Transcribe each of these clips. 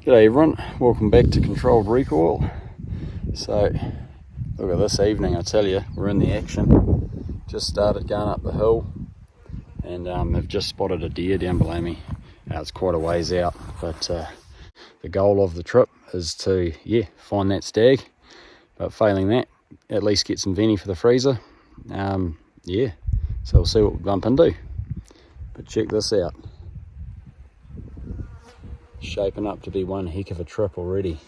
G'day everyone, welcome back to Controlled Recoil. So, look at this evening, I tell you, we're in the action. Just started going up the hill and have just spotted a deer down below me. It's quite a ways out, but the goal of the trip is to, find that stag. But failing that, at least get some venny for the freezer. So we'll see what we bump into. But check this out. Shaping up to be one heck of a trip already.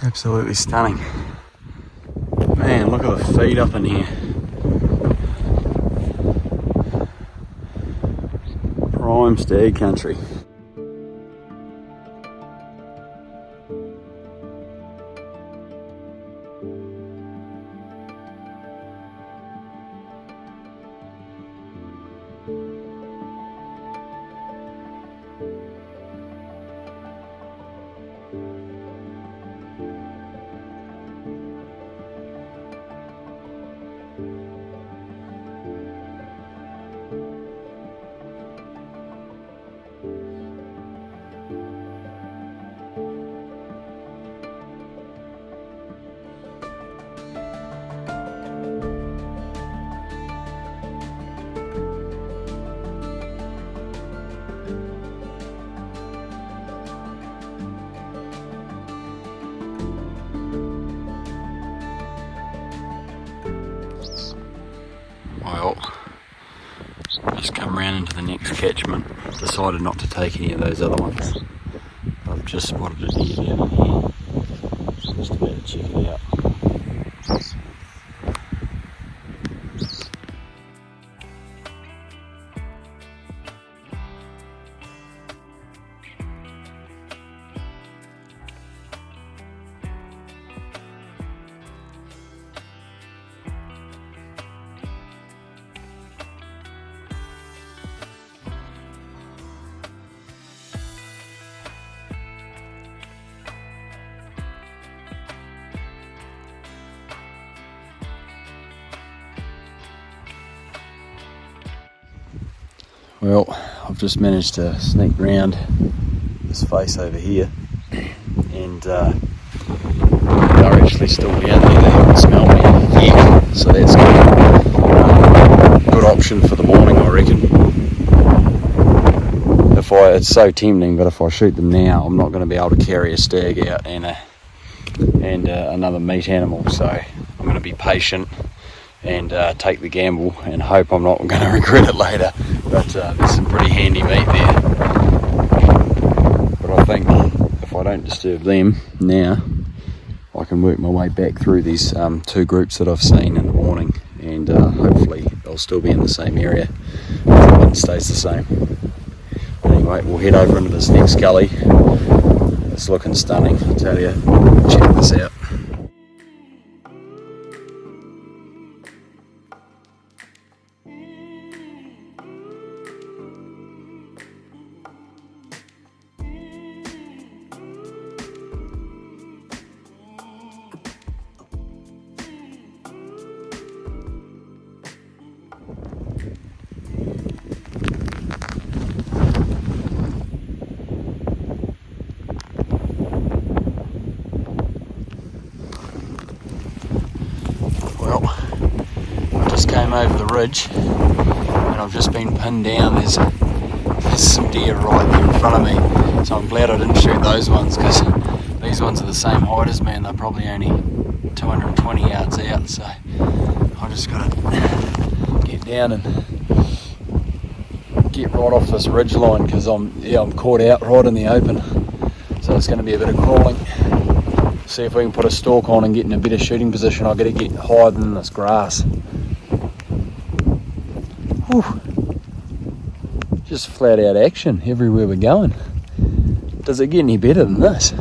Absolutely stunning. Man, look at the feed up in here. Prime stag country. Well, just come round into the next catchment. Decided not to take any of those other ones. I've just spotted a deer down here. Just about to check it out. Well, I've just managed to sneak round this face over here, and they're actually still down there. They haven't smelled me yet, so that's good. Good option for the morning, I reckon. It's so tempting, but if I shoot them now, I'm not going to be able to carry a stag out and another meat animal. So I'm going to be patient and take the gamble and hope I'm not going to regret it later. But there's some pretty handy meat there. But I think if I don't disturb them now, I can work my way back through these two groups that I've seen in the morning, and hopefully they'll still be in the same area if the wind stays the same. Anyway, we'll head over into this next gully. It's looking stunning, I tell you. Check this out. Came over the ridge and I've just been pinned down. There's some deer right there in front of me, so I'm glad I didn't shoot those ones, because these ones are the same height as me and they're probably only 220 yards out. So I just got to get down and get right off this ridge line, because I'm caught out right in the open, so it's going to be a bit of crawling. See if we can put a stalk on and get in a better shooting position. I've got to get higher than this grass. Whew. Just flat out action everywhere we're going. Does it get any better than this?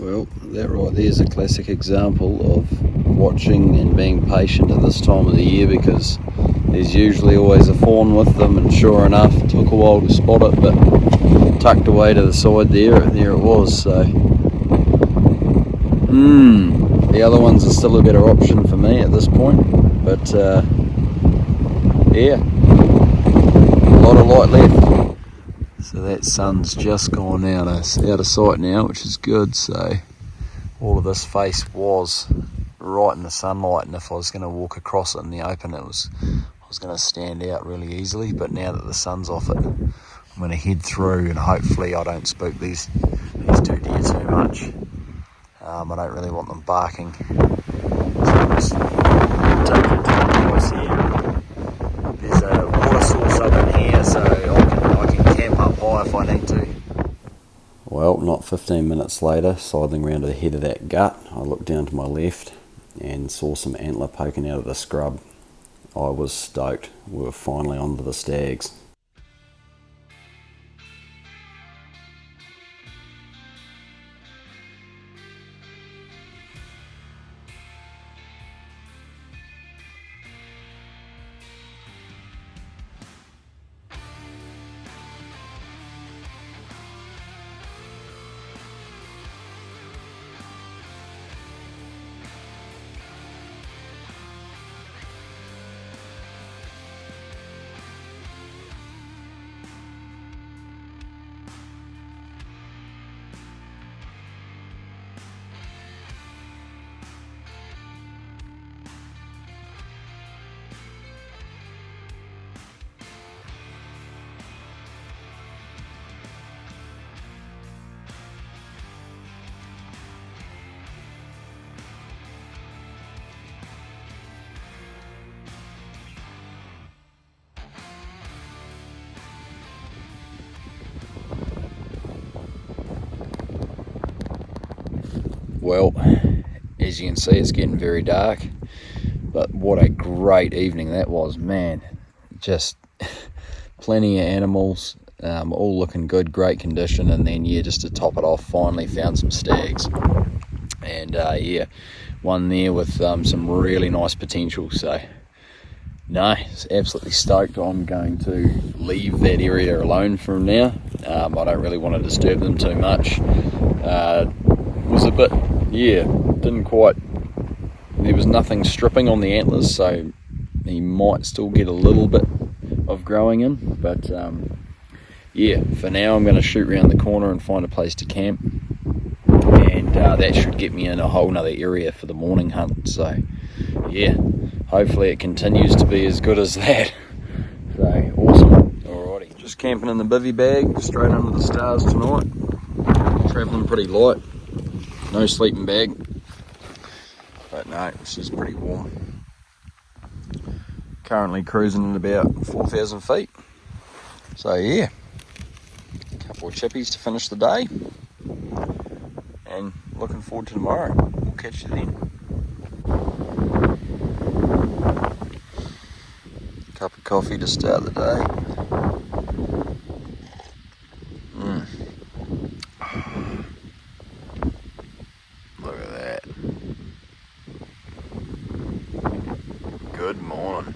Well, that right there's a classic example of watching and being patient at this time of the year, because there's usually always a fawn with them, and sure enough, it took a while to spot it, but tucked away to the side there it was. So the other ones are still a better option for me at this point, but yeah, a lot of light left. So that sun's just gone out of sight now, which is good. So all of this face was right in the sunlight, and if I was going to walk across it in the open, I was going to stand out really easily. But now that the sun's off it, I'm going to head through, and hopefully I don't spook these two deer too much. I don't really want them barking. So just take it to the noise here. There's a water source up in here, so I can camp up high if I need to. Well, not 15 minutes later, sidling round to the head of that gut, I looked down to my left and saw some antler poking out of the scrub. I was stoked. We were finally onto the stags. Well, as you can see, it's getting very dark, but what a great evening that was, man. Just plenty of animals, all looking good, great condition, and then yeah, just to top it off, finally found some stags, and yeah, one there with some really nice potential. So no, it's absolutely stoked. I'm going to leave that area alone from now. I don't really want to disturb them too much. Was a bit, yeah, didn't quite, there was nothing stripping on the antlers, so he might still get a little bit of growing in, but yeah, for now I'm going to shoot around the corner and find a place to camp, and that should get me in a whole nother area for the morning hunt. So yeah, hopefully it continues to be as good as that. So awesome. Alrighty, just camping in the bivvy bag, straight under the stars tonight, travelling pretty light. No sleeping bag, but no, it's just pretty warm. Currently cruising at about 4,000 feet. So yeah, a couple of chippies to finish the day, and looking forward to tomorrow. We'll catch you then. Cup of coffee to start the day. Look at that. Good morning.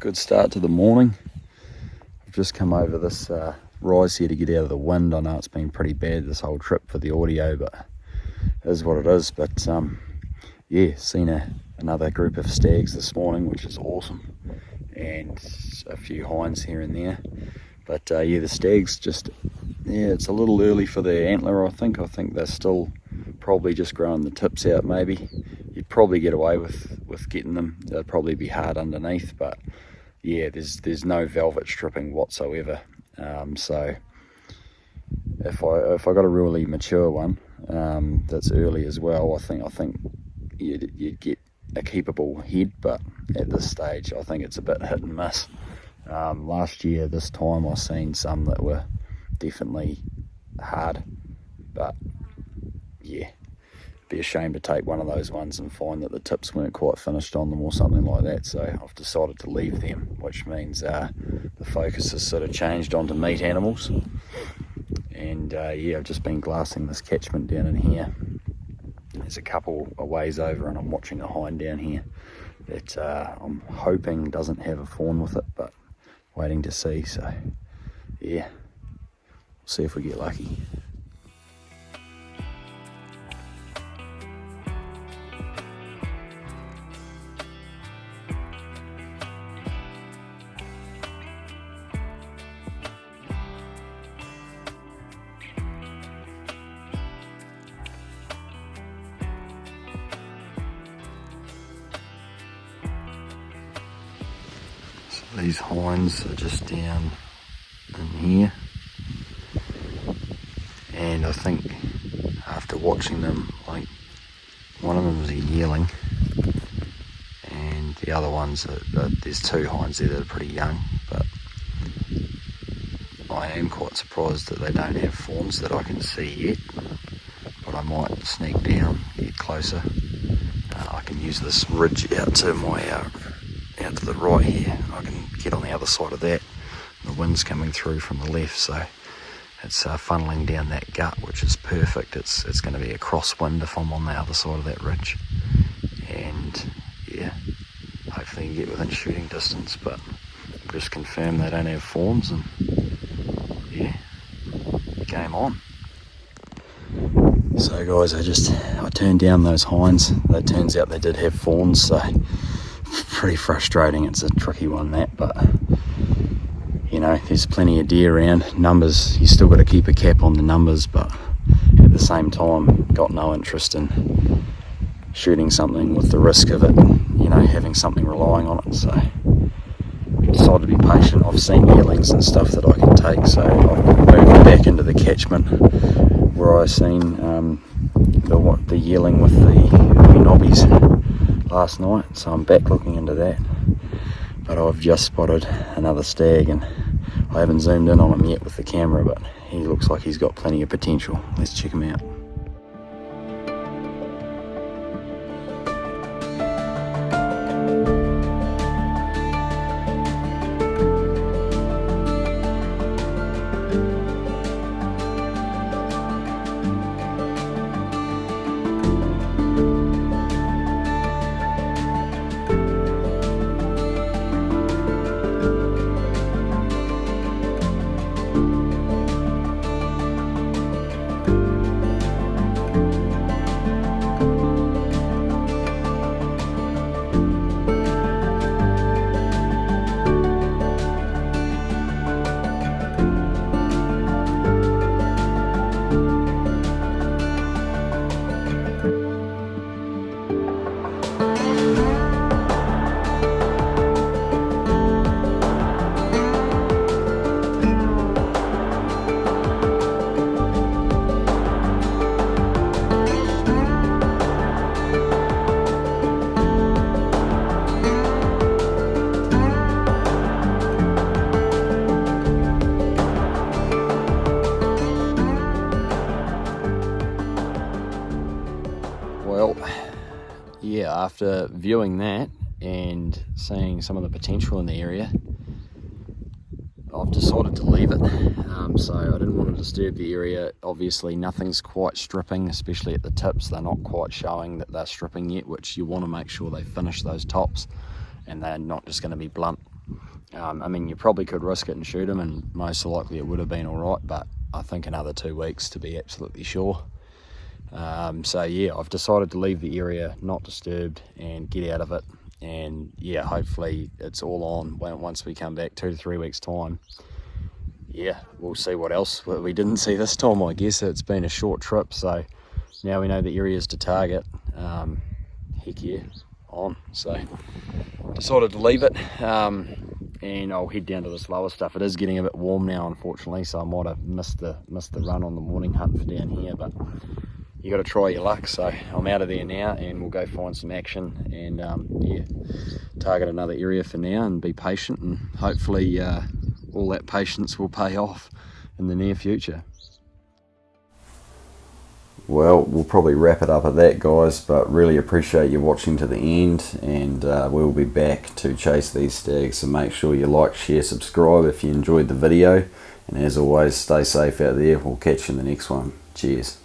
good start to the morning. I've just come over this rise here to get out of the wind. I know it's been pretty bad this whole trip for the audio, but it is what it is. But yeah, seen another group of stags this morning, which is awesome, and a few hinds here and there. But yeah, the stags just, yeah, it's a little early for the antler. I think they're still probably just growing the tips out. Maybe you'd probably get away with getting them. They'd probably be hard underneath, but yeah, there's no velvet stripping whatsoever. So if I got a really mature one that's early as well, I think you'd get a keepable head, but at this stage I think it's a bit hit and miss. Last year this time I seen some that were definitely hard, but yeah, be a shame to take one of those ones and find that the tips weren't quite finished on them or something like that. So I've decided to leave them, which means the focus has sort of changed onto meat animals. And yeah, I've just been glassing this catchment down in here. There's a couple a ways over, and I'm watching a hind down here that I'm hoping doesn't have a fawn with it, but waiting to see. So yeah, we'll see if we get lucky. These hinds are just down in here, and I think after watching them, like one of them is a yearling, and the other ones there's two hinds there that are pretty young, but I am quite surprised that they don't have fawns that I can see yet. But I might sneak down, get closer. I can use this ridge out to the right here. I can get on the other side of that. The wind's coming through from the left, so it's funneling down that gut, which is perfect. It's going to be a crosswind if I'm on the other side of that ridge, and yeah, hopefully you can get within shooting distance. But just confirm they don't have fawns, and yeah, game on. So guys, I turned down those hinds. It turns out they did have fawns, so pretty frustrating. It's a tricky one, that, but you know, there's plenty of deer around. Numbers, you still got to keep a cap on the numbers, but at the same time got no interest in shooting something with the risk of it, you know, having something relying on it. So decided to be patient. I've seen yearlings and stuff that I can take, so I've moved back into the catchment where I seen the yearling with the knobbies last night, so I'm back looking into that. But I've just spotted another stag, and I haven't zoomed in on him yet with the camera, but he looks like he's got plenty of potential. Let's check him out. Yeah, after viewing that and seeing some of the potential in the area, I've decided to leave it. So I didn't want to disturb the area. Obviously nothing's quite stripping, especially at the tips. They're not quite showing that they're stripping yet, which you want to make sure they finish those tops and they're not just going to be blunt. I mean, you probably could risk it and shoot him, and most likely it would have been all right, but I think another 2 weeks to be absolutely sure. So yeah, I've decided to leave the area not disturbed and get out of it, and yeah, hopefully it's all on once we come back 2 to 3 weeks time. Yeah, we'll see what else we didn't see this time. I guess it's been a short trip, so now we know the areas to target. Heck yeah, on. So decided to leave it, and I'll head down to this lower stuff. It is getting a bit warm now, unfortunately, so I might have missed the run on the morning hunt for down here, but you got to try your luck. So I'm out of there now, and we'll go find some action, and yeah, target another area for now and be patient, and hopefully all that patience will pay off in the near future. Well, we'll probably wrap it up at that, guys, but really appreciate you watching to the end, and we'll be back to chase these stags. So make sure you like, share, subscribe if you enjoyed the video, and as always, stay safe out there. We'll catch you in the next one. Cheers.